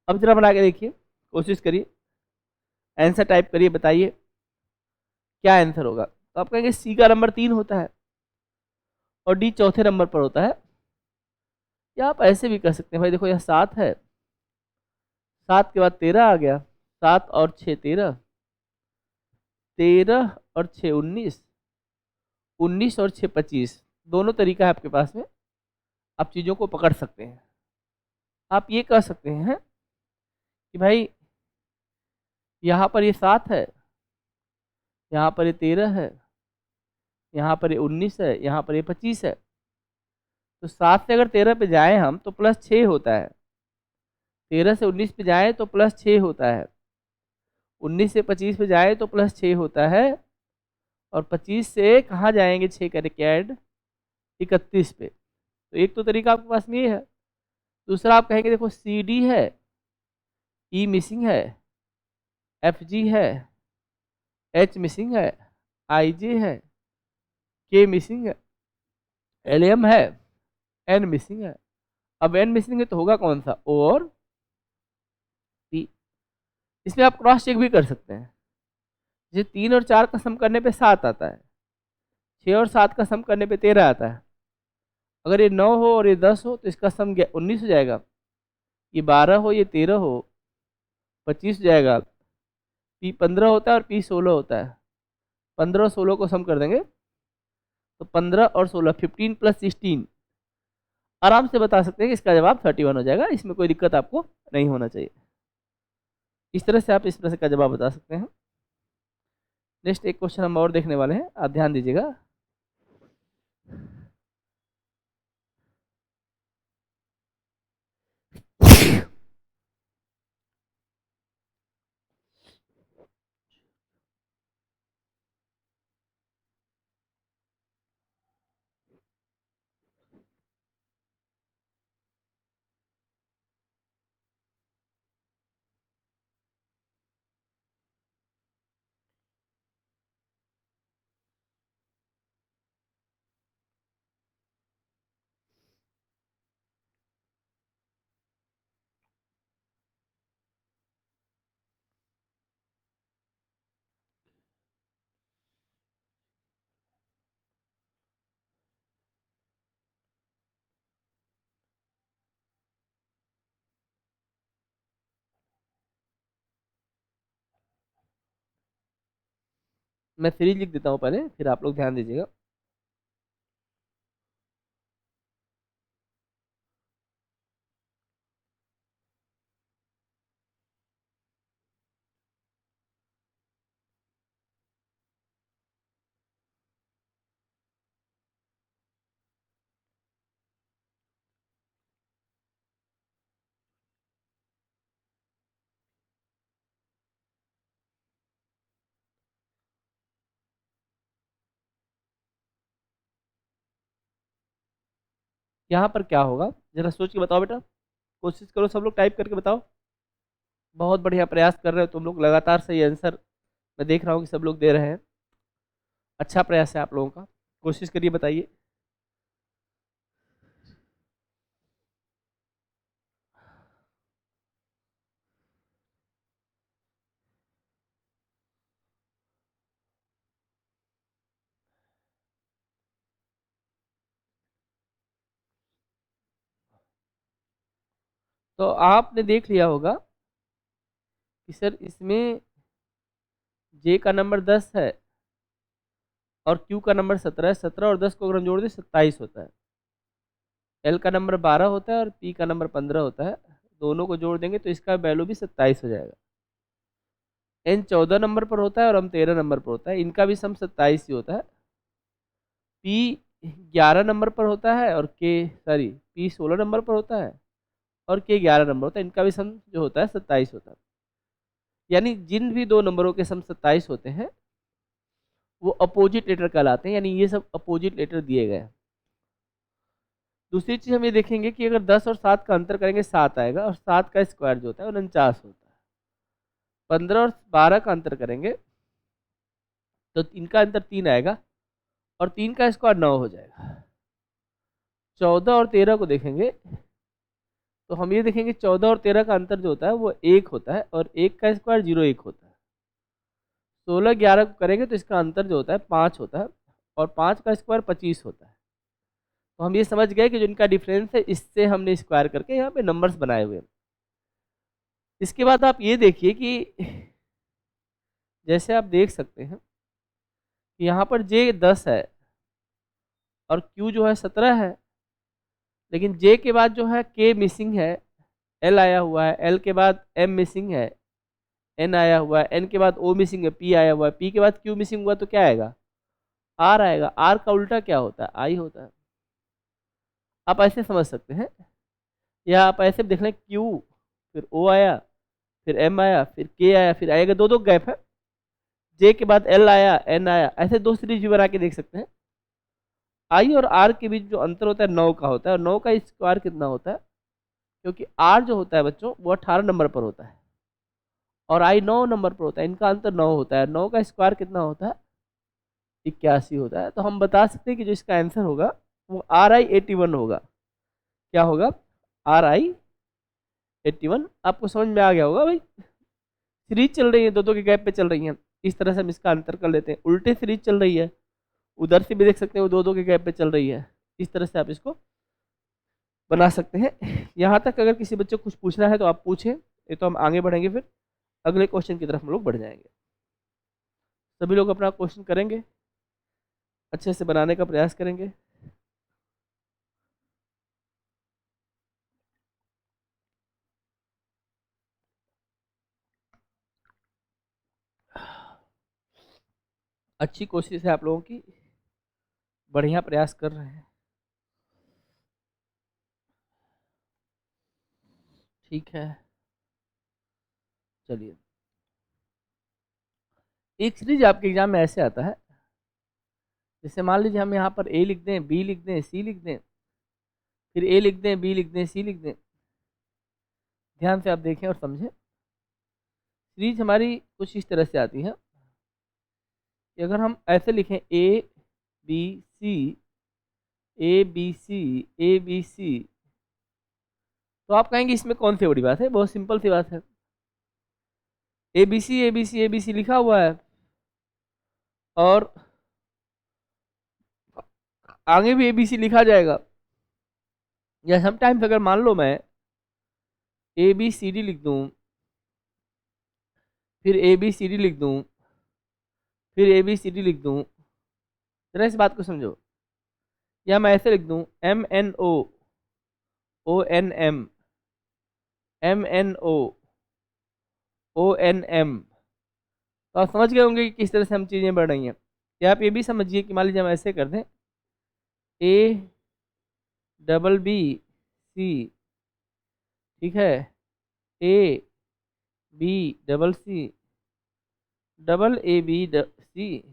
अब जरा बना के देखिए, कोशिश करिए, आंसर टाइप करिए, बताइए क्या आंसर होगा। तो आप कहेंगे सी का नंबर 3 होता है और डी चौथे नंबर पर होता है। या आप ऐसे भी कर सकते हैं, भाई देखो यह 7 है, 7 के बाद 13 आ गया, 7 और 6 13, 13 और 6 19, 19 और 6 25। दोनों तरीका है आपके पास में, आप चीज़ों को पकड़ सकते हैं। आप ये कह सकते हैं कि भाई यहाँ पर ये 7 है, यहाँ पर ये 13 है, यहाँ पर ये 19 है, यहाँ पर ये 25 है। तो 7 से अगर 13 पे जाएं हम तो +6 होता है, 13 से 19 पे जाएं तो +6 होता है, 19 से 25 पे जाए तो +6 होता है, और 25 से कहाँ जाएंगे 6 करके ऐड, 31 पे। तो एक तो तरीका आपके पास में ये है। दूसरा आप कहेंगे देखो सी डी है, ई मिसिंग है, एफ जी है, एच मिसिंग है, आई जे है, के मिसिंग है, एल एम है, एन मिसिंग है। अब एन मिसिंग है तो होगा कौन सा, ओ और पी। इसमें आप क्रॉस चेक भी कर सकते हैं। जैसे 3 और 4 का सम करने पे 7 आता है, 6 और 7 का सम करने पे 13 आता है। अगर ये 9 हो और ये 10 हो तो इसका सम 19 हो जाएगा। ये 12 हो, ये 13 हो, 25 हो जाएगा। पी 15 होता है और पी 16 होता है। 15 और 16 को सम कर देंगे तो 15 और 16 15 प्लस 16, आराम से बता सकते हैं कि इसका जवाब 31 हो जाएगा। इसमें कोई दिक्कत आपको नहीं होना चाहिए। इस तरह से आप इस प्रश्न का जवाब बता सकते हैं। नेक्स्ट एक क्वेश्चन हम और देखने वाले हैं, आप ध्यान दीजिएगा। मैं सीरीज लिख देता हूँ पहले, फिर आप लोग ध्यान दीजिएगा। यहाँ पर क्या होगा, जरा सोच के बताओ बेटा, कोशिश करो सब लोग टाइप करके बताओ। बहुत बढ़िया प्रयास कर रहे हो तुम लोग, लगातार सही आंसर मैं देख रहा हूँ कि सब लोग दे रहे हैं। अच्छा प्रयास है आप लोगों का, कोशिश करिए बताइए। तो आपने देख लिया होगा कि सर इसमें जे का नंबर 10 है और क्यू का नंबर 17 है। 17 और 10 को अगर हम जोड़ दें 27 होता है। एल का नंबर 12 होता है और पी का नंबर 15 होता है। दोनों को जोड़ देंगे तो इसका वैल्यू भी 27 हो जाएगा। एन 14 नंबर पर होता है और एम 13 नंबर पर होता है, इनका भी सम 27 ही होता है। पी 11 नंबर पर होता है और के सॉरी पी 16 नंबर पर होता है और के 11 नंबर होता है, इनका भी सम जो होता है 27 होता है। यानी जिन भी दो नंबरों के सम 27 होते हैं वो अपोजिट लेटर कहलाते हैं, यानी ये सब अपोजिट लेटर दिए गए हैं। दूसरी चीज हम ये देखेंगे कि अगर 10 और 7 का अंतर करेंगे 7 आएगा, और 7 का स्क्वायर जो होता है वो 49 होता है। 15 और 12 का अंतर करेंगे तो इनका अंतर 3 आएगा और 3 का स्क्वायर 9 हो जाएगा। 14 और 13 को देखेंगे तो हम ये देखेंगे 14 और 13 का अंतर जो होता है वो 1 होता है और 1 का स्क्वायर 0 1 होता है। 16 11 को करेंगे तो इसका अंतर जो होता है 5 होता है और 5 का स्क्वायर 25 होता है। तो हम ये समझ गए कि जो इनका डिफरेंस है इससे हमने स्क्वायर करके यहाँ पे नंबर्स बनाए हुए हैं। इसके बाद आप ये देखिए कि जैसे आप देख सकते हैं कि यहाँ पर जे 10 है और क्यू जो है 17 है, लेकिन जे के बाद जो है के मिसिंग है, एल आया हुआ है, एल के बाद एम मिसिंग है, एन आया हुआ है, एन के बाद ओ मिसिंग है, पी आया हुआ है, पी के बाद क्यू मिसिंग हुआ तो क्या आएगा, आर आएगा। आर का उल्टा क्या होता है, आई होता है। आप ऐसे समझ सकते हैं, या आप ऐसे देख लें क्यू फिर ओ आया फिर एम आया फिर के आया फिर आएगा, दो दो गैप है। जे के बाद एल आया एन आया, ऐसे दो सीरीज भी बना के देख सकते हैं। आई और आर के बीच जो अंतर होता है 9 का होता है, और 9 का स्क्वायर कितना होता है क्योंकि आर जो होता है बच्चों वो 18 नंबर पर होता है और आई 9 नंबर पर होता है, इनका अंतर 9 होता है, 9 का स्क्वायर कितना होता है 81 होता है। तो हम बता सकते हैं कि जो इसका आंसर होगा वो RI81 होगा। क्या होगा RI81। आपको समझ में आ गया होगा भाई, सीरीज चल रही है, दो दो के गैप पे चल रही है, इस तरह से हम इसका अंतर कर लेते हैं। उल्टे सीरीज चल रही है, उधर से भी देख सकते हैं वो दो दो के गैप पे चल रही है, इस तरह से आप इसको बना सकते हैं। यहाँ तक अगर किसी बच्चे को कुछ पूछना है तो आप पूछें, ये तो हम आगे बढ़ेंगे, फिर अगले क्वेश्चन की तरफ हम लोग बढ़ जाएंगे। सभी लोग अपना क्वेश्चन करेंगे, अच्छे से बनाने का प्रयास करेंगे। अच्छी कोशिश है आप लोगों की, बढ़िया प्रयास कर रहे हैं, ठीक है। चलिए, एक सीरीज आपके एग्जाम में ऐसे आता है, जैसे मान लीजिए हम यहाँ पर ए लिख दें, बी लिख दें, सी लिख दें, फिर ए लिख दें, बी लिख दें, सी लिख दें। ध्यान से आप देखें और समझें। सीरीज हमारी कुछ इस तरह से आती है कि अगर हम ऐसे लिखें A B C, A B C, A B C, तो आप कहेंगे इसमें कौन सी बड़ी बात है, बहुत सिंपल सी बात है। A B C, A B C, A B C लिखा हुआ है और आगे भी ए बी सी लिखा जाएगा। या समटाइम्स अगर मान लो मैं ए बी सी डी लिख दूं, फिर ए बी सी डी लिख दूं, फिर ए बी सी डी लिख दूं, जरा इस बात को समझो। या मैं ऐसे लिख दूं M N O, O N M, M N O, O N M. तो आप समझ गए होंगे कि किस तरह से हम चीज़ें बढ़ रही हैं। या आप ये भी समझिए कि मान लीजिए हम ऐसे कर दें ए डबल बी सी, ठीक है, A B double C, double A B C,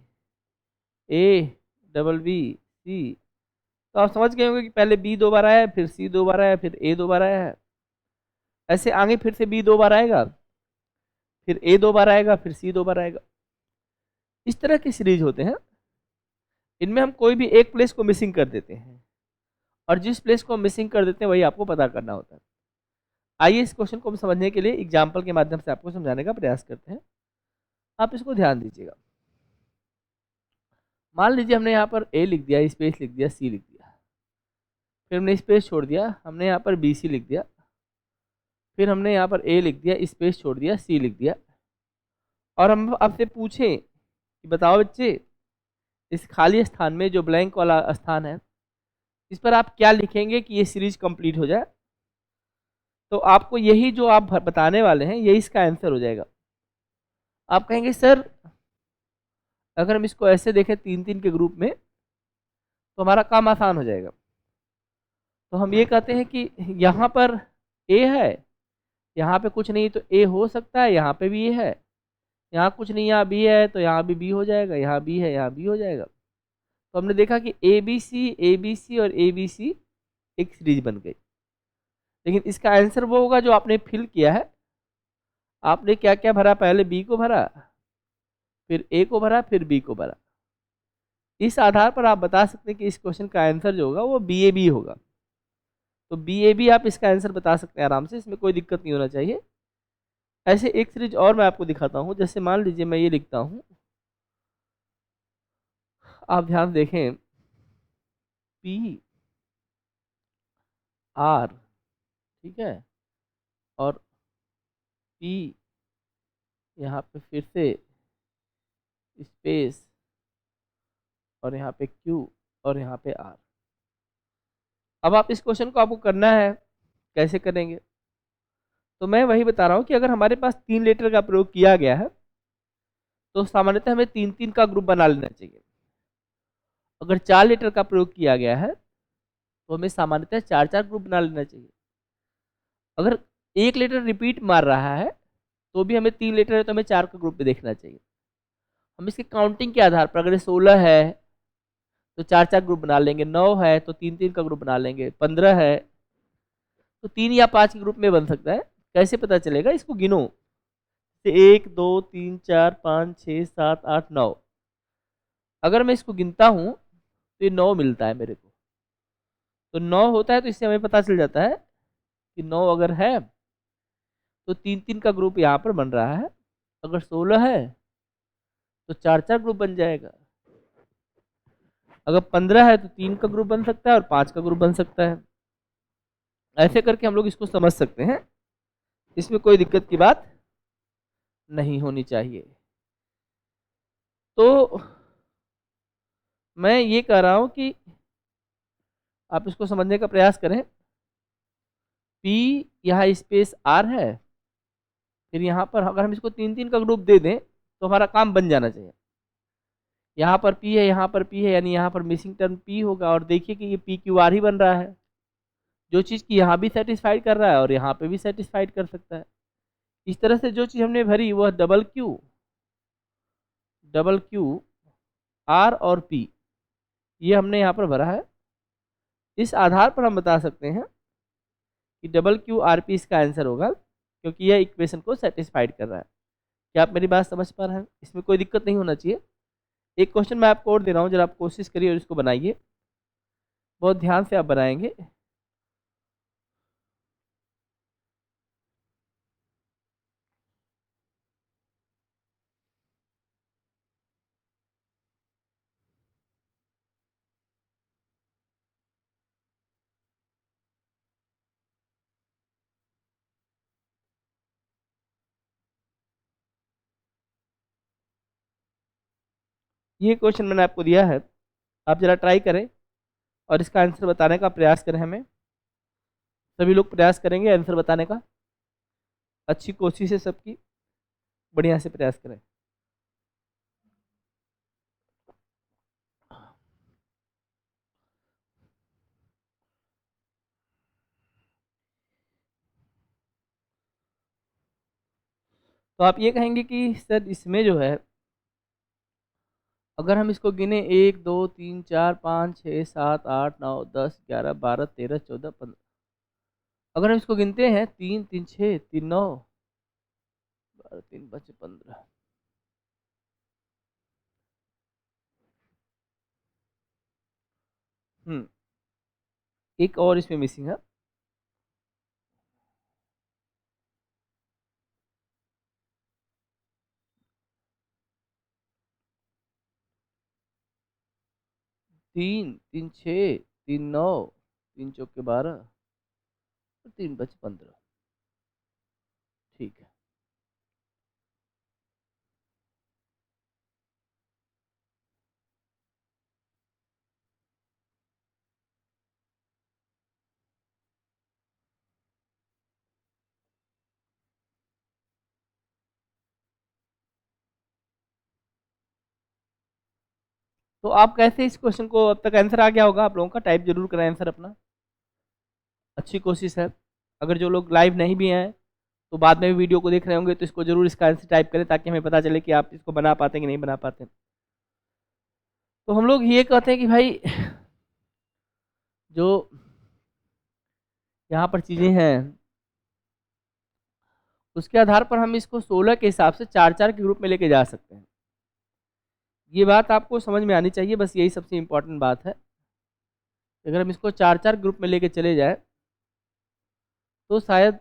A double B C. तो आप समझ गए होंगे कि पहले बी दो बार आया है, फिर सी दो बार आया है, फिर ए दो बार आया है। ऐसे आगे फिर से बी दो बार आएगा, फिर ए दो बार आएगा, फिर सी दो बार आएगा। इस तरह की सीरीज होते हैं, इनमें हम कोई भी एक प्लेस को मिसिंग कर देते हैं और जिस प्लेस को हम मिसिंग कर देते हैं वही आपको पता करना होता है। आइए इस क्वेश्चन को हम समझने के लिए एग्जाम्पल के माध्यम से आपको समझाने का प्रयास करते हैं। आप इसको ध्यान दीजिएगा। मान लीजिए हमने यहाँ पर ए लिख दिया, स्पेस लिख दिया, सी लिख दिया, फिर हमने स्पेस छोड़ दिया, हमने यहाँ पर बी सी लिख दिया, फिर हमने यहाँ पर ए लिख दिया, स्पेस छोड़ दिया, सी लिख दिया। और हम आपसे पूछें कि बताओ बच्चे, इस खाली स्थान में जो ब्लैंक वाला स्थान है, इस पर आप क्या लिखेंगे कि ये सीरीज कंप्लीट हो जाए। तो आपको यही जो आप बताने वाले हैं यही इसका आंसर हो जाएगा। आप कहेंगे सर अगर हम इसको ऐसे देखें तीन तीन के ग्रुप में तो हमारा काम आसान हो जाएगा। तो हम ये कहते हैं कि यहाँ पर ए है, यहाँ पे कुछ नहीं तो ए हो सकता है, यहाँ पे भी ए है, यहाँ कुछ नहीं यहाँ बी है तो यहाँ भी बी हो जाएगा, यहाँ बी है यहाँ बी हो जाएगा। तो हमने देखा कि ए बी सी और ए बी सी एक सीरीज बन गई। लेकिन इसका आंसर वो होगा जो आपने फिल किया है। आपने क्या क्या भरा, पहले बी को भरा, फिर ए को भरा, फिर बी को भरा। इस आधार पर आप बता सकते हैं कि इस क्वेश्चन का आंसर जो होगा वो बी ए बी होगा। तो बी ए बी आप इसका आंसर बता सकते हैं आराम से, इसमें कोई दिक्कत नहीं होना चाहिए। ऐसे एक सीरीज और मैं आपको दिखाता हूँ। जैसे मान लीजिए मैं ये लिखता हूँ, आप ध्यान देखें, पी आर, ठीक है, और पी यहाँ पे फिर से स्पेस और यहाँ पे क्यू और यहाँ पे आर। अब आप इस क्वेश्चन को आपको करना है, कैसे करेंगे? तो मैं वही बता रहा हूँ कि अगर हमारे पास 3 लेटर का प्रयोग किया गया है तो सामान्यतः हमें 3-3 का ग्रुप बना लेना चाहिए। अगर 4 लेटर का प्रयोग किया गया है तो हमें सामान्यतः 4-4 ग्रुप बना लेना चाहिए। अगर एक लेटर रिपीट मार रहा है तो भी हमें 3 लेटर है तो हमें 4 का ग्रुप में देखना चाहिए। हम इसके काउंटिंग के आधार पर, अगर 16 है तो 4-4 ग्रुप बना लेंगे, 9 है तो 3-3 का ग्रुप बना लेंगे, 15 है तो 3 या 5 के ग्रुप में बन सकता है। कैसे पता चलेगा, इसको गिनो, 1 2 3 4 5 6 7 8 9। अगर मैं इसको गिनता हूँ तो ये 9 मिलता है मेरे को। तो 9 होता है, तो इससे हमें पता चल जाता है कि 9 अगर है तो 3 3 का ग्रुप यहाँ पर बन रहा है। अगर 16 है तो 4 4 ग्रुप बन जाएगा। अगर 15 है तो 3 का ग्रुप बन सकता है और 5 का ग्रुप बन सकता है। ऐसे करके हम लोग इसको समझ सकते हैं, इसमें कोई दिक्कत की बात नहीं होनी चाहिए। तो मैं ये कह रहा हूं कि आप इसको समझने का प्रयास करें। P यहाँ स्पेस R है, फिर यहाँ पर अगर हम इसको 3 3 का ग्रुप दे दें तो हमारा काम बन जाना चाहिए। यहाँ पर P है, यहाँ पर P है, यानी यहाँ पर मिसिंग टर्म P होगा। और देखिए कि ये PQR ही बन रहा है, जो चीज़ की यहाँ भी सेटिस्फाइड कर रहा है और यहाँ पे भी सेटिस्फाइड कर सकता है। इस तरह से जो चीज़ हमने भरी वह डबल क्यू R और P, ये हमने यहाँ पर भरा है। इस आधार पर हम बता सकते हैं कि डबल क्यू आर पी इसका आंसर होगा, क्योंकि यह इक्वेशन को सेटिस्फाइड कर रहा है। क्या आप मेरी बात समझ पा रहे हैं? इसमें कोई दिक्कत नहीं होना चाहिए। एक क्वेश्चन मैं आपको और दे रहा हूँ, जरा आप कोशिश करिए और इसको बनाइए, बहुत ध्यान से आप बनाएंगे। ये क्वेश्चन मैंने आपको दिया है, आप जरा ट्राई करें और इसका आंसर बताने का प्रयास करें। हमें सभी लोग प्रयास करेंगे आंसर बताने का, अच्छी कोशिश है सबकी, बढ़िया से प्रयास करें। तो आप ये कहेंगे कि सर इसमें जो है, अगर हम इसको गिने 1 2 3 4 5 6 7 8 9 10 11 12 13 14 15, अगर हम इसको गिनते हैं 3 3 6 3 9 12 3 5 15, एक और इसमें मिसिंग है। तीन 3 6 3 9 3 चौके 12 और 3 5 15, ठीक है। तो आप कैसे इस क्वेश्चन को, अब तक आंसर आ गया होगा आप लोगों का, टाइप जरूर करें आंसर अपना, अच्छी कोशिश है। अगर जो लोग लाइव नहीं भी हैं तो बाद में भी वीडियो को देख रहे होंगे, तो इसको जरूर इसका आंसर टाइप करें, ताकि हमें पता चले कि आप इसको बना पाते हैं कि नहीं बना पाते। तो हम लोग ये कहते हैं कि भाई जो यहाँ पर चीज़ें हैं उसके आधार पर हम इसको 16 के हिसाब से 4 4 के ग्रुप में लेके जा सकते हैं। ये बात आपको समझ में आनी चाहिए, बस यही सबसे इम्पोर्टेंट बात है। अगर हम इसको 4 4 ग्रुप में लेके चले जाए तो शायद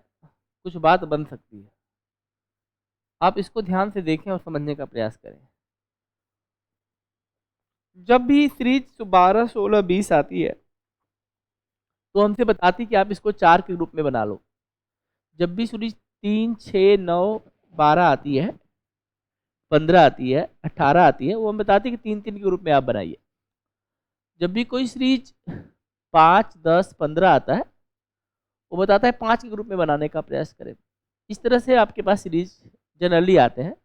कुछ बात बन सकती है। आप इसको ध्यान से देखें और समझने का प्रयास करें। जब भी सीरीज 12 16 20 आती है तो हमसे बताती कि आप इसको 4 के ग्रुप में बना लो। जब भी सीरीज 3 6 9 12 आती है, 15 आती है, 18 आती है, वो हम बताते हैं कि 3 3 के ग्रुप में आप बनाइए। जब भी कोई सीरीज 5 10 15 आता है, वो बताता है 5 के ग्रुप में बनाने का प्रयास करें। इस तरह से आपके पास सीरीज जनरली आते हैं।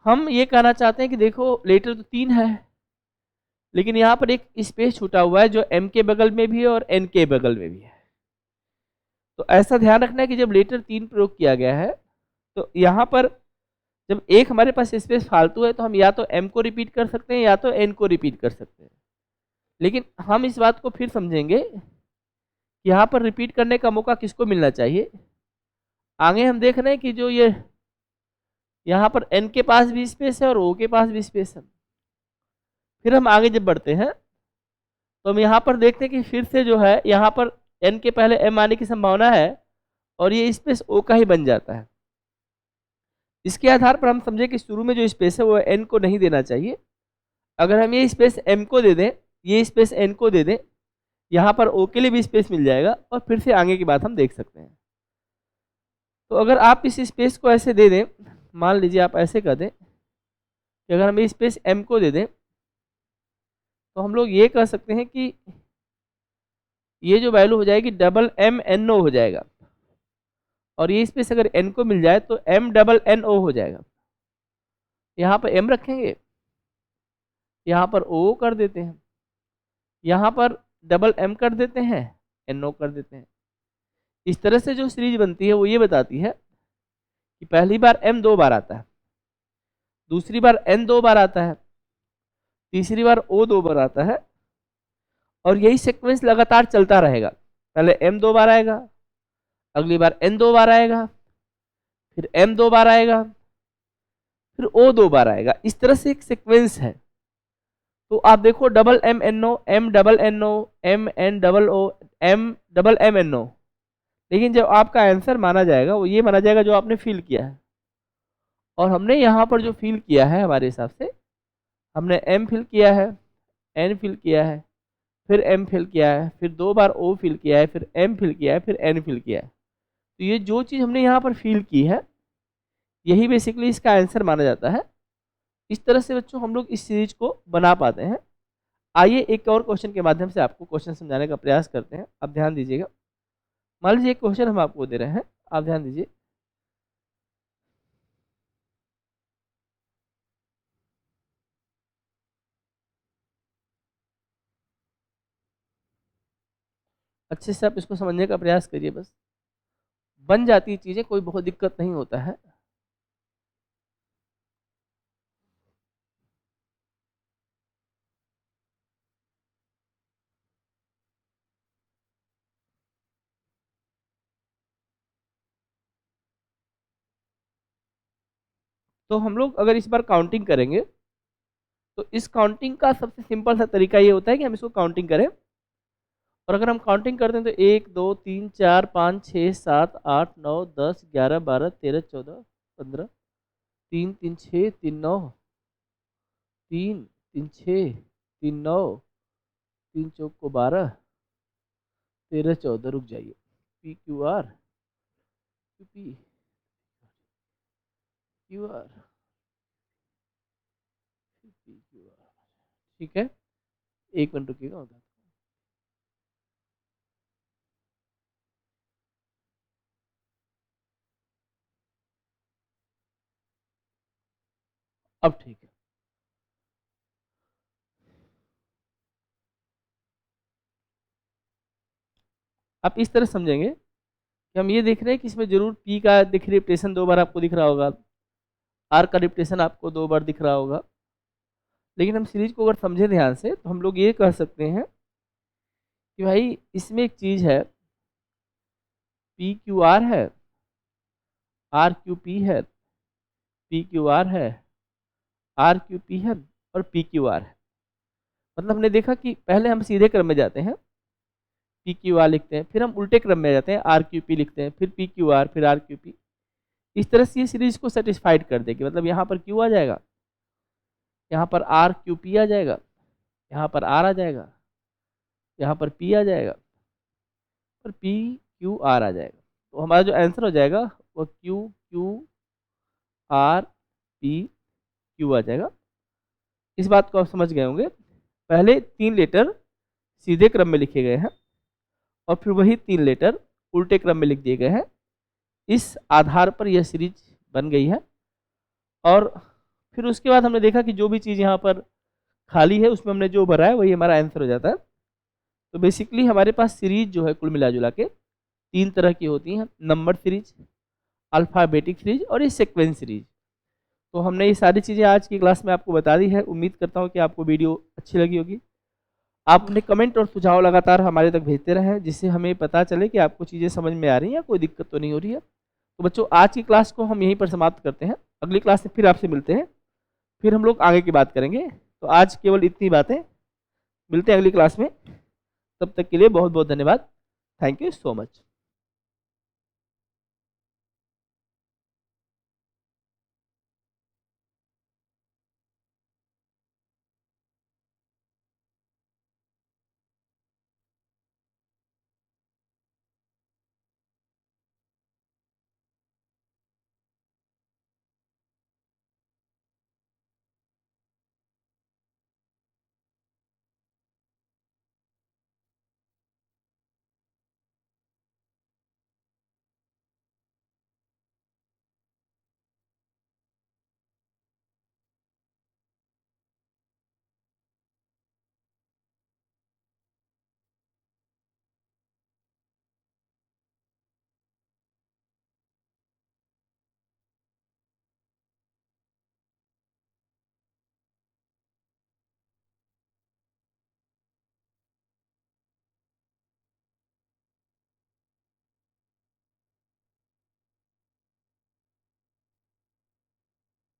हम ये कहना चाहते हैं कि देखो लेटर तो 3 है, लेकिन यहाँ पर एक स्पेस छूटा हुआ है जो M के बगल में भी है और N के बगल में भी है। तो ऐसा ध्यान रखना है कि जब लेटर 3 प्रयोग किया गया है तो यहाँ पर जब एक हमारे पास स्पेस फालतू है तो हम या तो M को रिपीट कर सकते हैं या तो N को रिपीट कर सकते हैं। लेकिन हम इस बात को फिर समझेंगे यहाँ पर रिपीट करने का मौका किसको मिलना चाहिए? आगे हम देख रहे हैं कि जो ये यहाँ पर n के पास भी स्पेस है और o के पास भी स्पेस है। फिर हम आगे जब बढ़ते हैं तो हम यहाँ पर देखते हैं कि फिर से जो है यहाँ पर n के पहले m आने की संभावना है और ये स्पेस o का ही बन जाता है। इसके आधार पर हम समझे कि शुरू में जो स्पेस है वो n को नहीं देना चाहिए। अगर हम ये स्पेस m को दे दें, ये स्पेस n को दे दें, यहाँ पर o के लिए भी स्पेस मिल जाएगा और फिर से आगे की बात हम देख सकते हैं। तो अगर आप इस स्पेस को ऐसे दे दें, मान लीजिए आप ऐसे कर दें कि अगर हम ये स्पेस m को दे दें तो हम लोग ये कह सकते हैं कि ये जो वैल्यू हो जाएगी डबल m n o हो जाएगा और ये स्पेस अगर n को मिल जाए तो m डबल n o हो जाएगा। यहाँ पर m रखेंगे, यहाँ पर o कर देते हैं, यहाँ पर डबल m कर देते हैं, n o कर देते हैं। इस तरह से जो सीरीज बनती है वो ये बताती है कि पहली बार m 2 बार आता है, दूसरी बार n 2 बार आता है, तीसरी बार o 2 बार आता है और यही सीक्वेंस लगातार चलता रहेगा। पहले m 2 बार आएगा, अगली बार n 2 बार आएगा, फिर m 2 बार आएगा, फिर o 2 बार आएगा। इस तरह से एक सीक्वेंस है। तो आप देखो double m n o, m double n o, m n double o, m double m n o। लेकिन जब आपका आंसर माना जाएगा वो ये माना जाएगा जो आपने फिल किया है। और हमने यहाँ पर जो फिल किया है हमारे हिसाब से हमने m फिल किया है, n फिल किया है, फिर m फिल किया है, फिर 2 बार o फिल किया है, फिर m फिल किया है, फिर n फिल किया है। तो ये जो चीज़ हमने यहाँ पर फिल की है यही बेसिकली इसका आंसर माना जाता है। इस तरह से बच्चों हम लोग इस सीरीज को बना पाते हैं। आइए एक और क्वेश्चन के माध्यम से आपको क्वेश्चन समझाने का प्रयास करते हैं। आप ध्यान दीजिएगा। मान लीजिए एक क्वेश्चन हम आपको दे रहे हैं, आप ध्यान दीजिए। अच्छे से आप इसको समझने का प्रयास करिए, बस बन जाती है चीज़ें, कोई बहुत दिक्कत नहीं होता है। तो हम लोग अगर इस बार काउंटिंग करेंगे तो इस काउंटिंग का सबसे सिंपल सा तरीका ये होता है कि हम इसको काउंटिंग करें। और अगर हम काउंटिंग करते हैं तो 1 2 3 4 5 6 7 8 9 10 11 12 13 14 15 3 3 6 3 9 3 3 6 3 9 3 चौक को 12 13 14। रुक जाइए, P Q R P Q R P Q R. ठीक है, एक मिनट रुकिएगा। अब ठीक है। आप इस तरह समझेंगे कि हम ये देख रहे हैं कि इसमें जरूर पी का दिख रिपीटेशन 2 बार आपको दिख रहा होगा, आर का रिपीटेशन आपको 2 बार दिख रहा होगा। लेकिन हम सीरीज को अगर समझे ध्यान से तो हम लोग ये कह सकते हैं कि भाई इसमें एक चीज़ है, पी क्यू आर है, आर क्यू पी है, पी क्यू आर है, आर क्यू पी है और पी क्यू आर है। मतलब हमने देखा कि पहले हम सीधे क्रम में जाते हैं, पी क्यू आर लिखते हैं, फिर हम उल्टे क्रम में जाते हैं, आर क्यू पी लिखते हैं, फिर पी क्यू आर, फिर आर क्यू पी। इस तरह से ये सीरीज को सेटिस्फाइड कर देगी। मतलब यहाँ पर क्यू आ जाएगा, यहाँ पर आर क्यू पी आ जाएगा, यहाँ पर आर आ जाएगा, यहाँ पर पी आ जाएगा और पी क्यू आर आ जाएगा। तो हमारा जो आंसर हो जाएगा वो Q Q R P Q आ जाएगा। इस बात को आप समझ गए होंगे। पहले 3 लेटर सीधे क्रम में लिखे गए हैं और फिर वही 3 लेटर उल्टे क्रम में लिख दिए गए हैं। इस आधार पर यह सीरीज बन गई है। और फिर उसके बाद हमने देखा कि जो भी चीज़ यहाँ पर खाली है उसमें हमने जो भरा है वही हमारा आंसर हो जाता है। तो बेसिकली हमारे पास सीरीज जो है कुल मिला जुला के 3 तरह की होती हैं, नंबर सीरीज, अल्फ़ाबेटिक सीरीज और ये सीक्वेंस सीरीज। तो हमने ये सारी चीज़ें आज की क्लास में आपको बता दी है। उम्मीद करता हूँ कि आपको वीडियो अच्छी लगी होगी। आप अपने कमेंट और सुझाव लगातार हमारे तक भेजते रहें, जिससे हमें पता चले कि आपको चीज़ें समझ में आ रही हैं, कोई दिक्कत तो नहीं हो रही है। तो बच्चों, आज की क्लास को हम यहीं पर समाप्त करते हैं। अगली क्लास में फिर आपसे मिलते हैं, फिर हम लोग आगे की बात करेंगे। तो आज केवल इतनी बातें, मिलते हैं अगली क्लास में। तब तक के लिए बहुत बहुत धन्यवाद। Thank you so much.